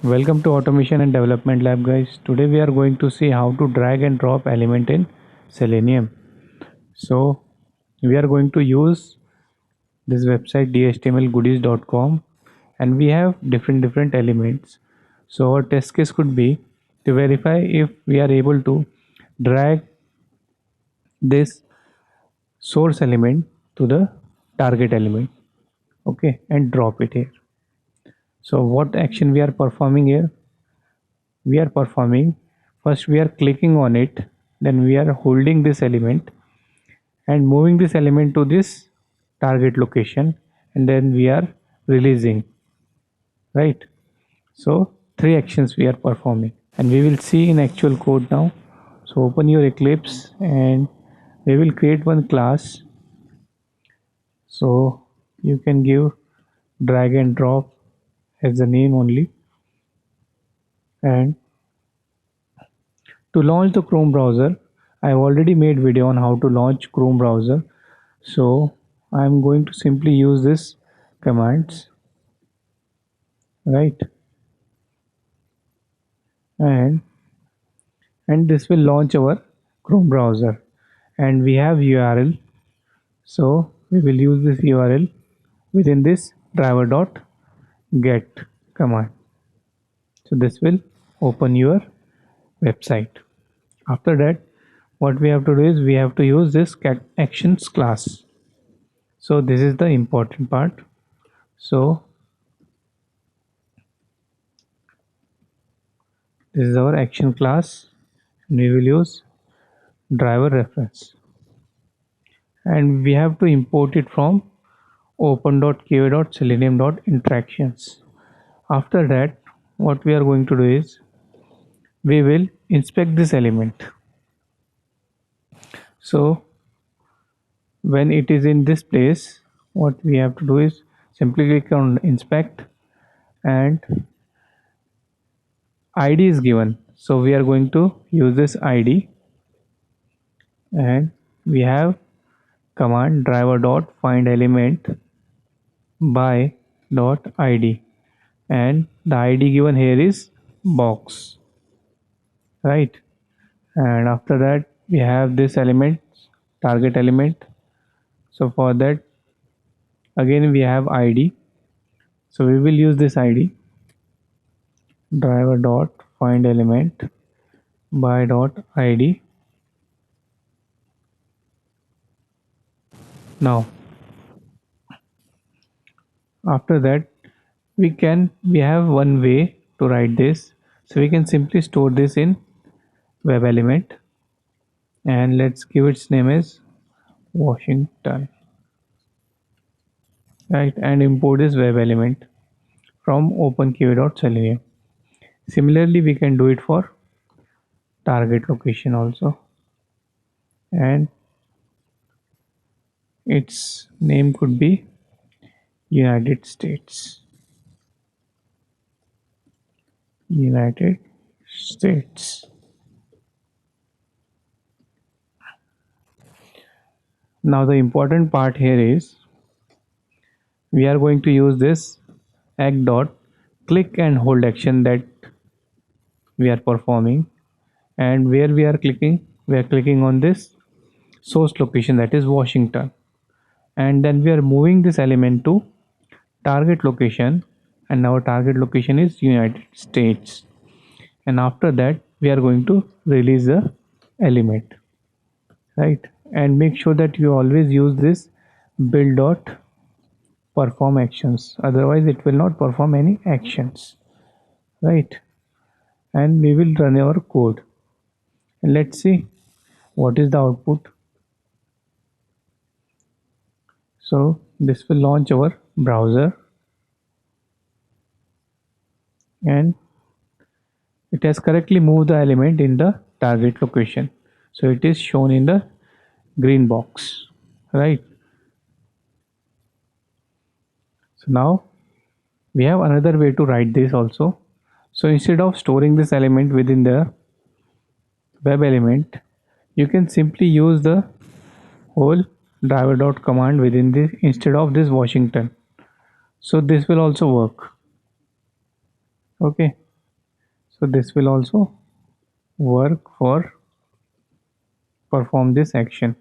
Welcome to Automation and Development Lab, guys. Today we are going to see how to drag and drop element in Selenium. So we are going to use this website dhtmlgoodies.com, and we have different elements. So our test case could be to verify if we are able to drag this source element to the target element, okay, and drop it here. So what action we are performing here? We are performing, first we are clicking on it, then we are holding this element and moving this element to this target location, and then we are releasing, right? So three actions we are performing, and we will see in actual code now. So open your Eclipse and we will create one class. So you can give drag and drop as the name only. And to launch the Chrome browser, I have already made video on how to launch Chrome browser. So I'm going to simply use this commands, right? And this will launch our Chrome browser, and we have URL. So we will use this URL within this driver.get command. So this will open your website. After that, what we have to do is we have to use this actions class. So this is the important part. So this is our action class, and we will use driver reference, and we have to import it from open.qa.selenium.interactions. After that, what we are going to do is we will inspect this element. So when it is in this place, what we have to do is simply click on inspect, and id is given, so we are going to use this id, and we have command driver dot find element by dot id, and the id given here is box, right? And after that we have this element, target element. So for that, again we have id, so we will use this id, driver dot find element by dot id. Now after that, we have one way to write this, so we can simply store this in web element, and let's give its name as Washington, right? And import this web element from openqa.selenium. Similarly, we can do it for target location also, and its name could be United States. United States. Now the important part here is we are going to use this act dot click and hold action that we are performing, and where we are clicking on this source location, that is Washington, and then we are moving this element to target location, and our target location is United States, and after that we are going to release the element, right? And make sure that you always use this build dot perform actions, otherwise it will not perform any actions, right? And we will run our code, and let's see what is the output. So this will launch our browser, and it has correctly moved the element in the target location, so it is shown in the green box, right? So now we have another way to write this also. So instead of storing this element within the web element, you can simply use the whole driver dot command within this instead of this Washington. So this will also work, okay? So this will also work for perform this action.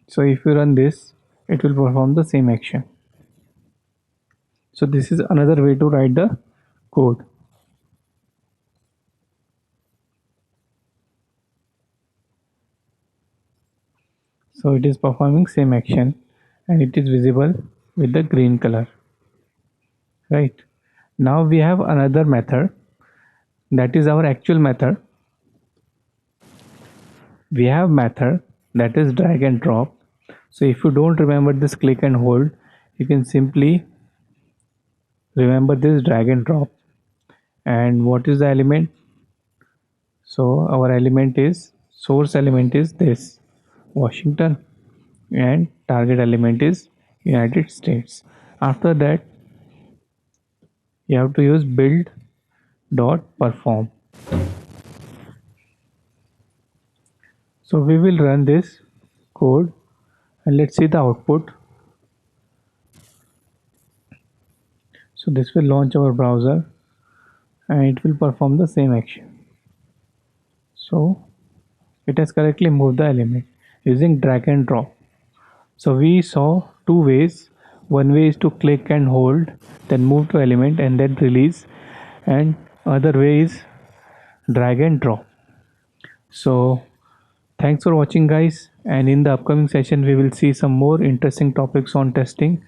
So if you run this, it will perform the same action. So this is another way to write the code. So it is performing same action and it is visible with the green color, right? Now we have another method, that is our actual method. We have method that is drag and drop. So if you don't remember this click and hold, you can simply remember this drag and drop. And what is the element? So our element is, source element is this Washington, and target element is United States. After that, you have to use build dot perform. So we will run this code and let's see the output. So this will launch our browser and it will perform the same action. So it has correctly moved the element using drag and drop. So we saw two ways. One way is to click and hold, then move to element and then release, and other way is drag and drop. So thanks for watching guys, and in the upcoming session we will see some more interesting topics on testing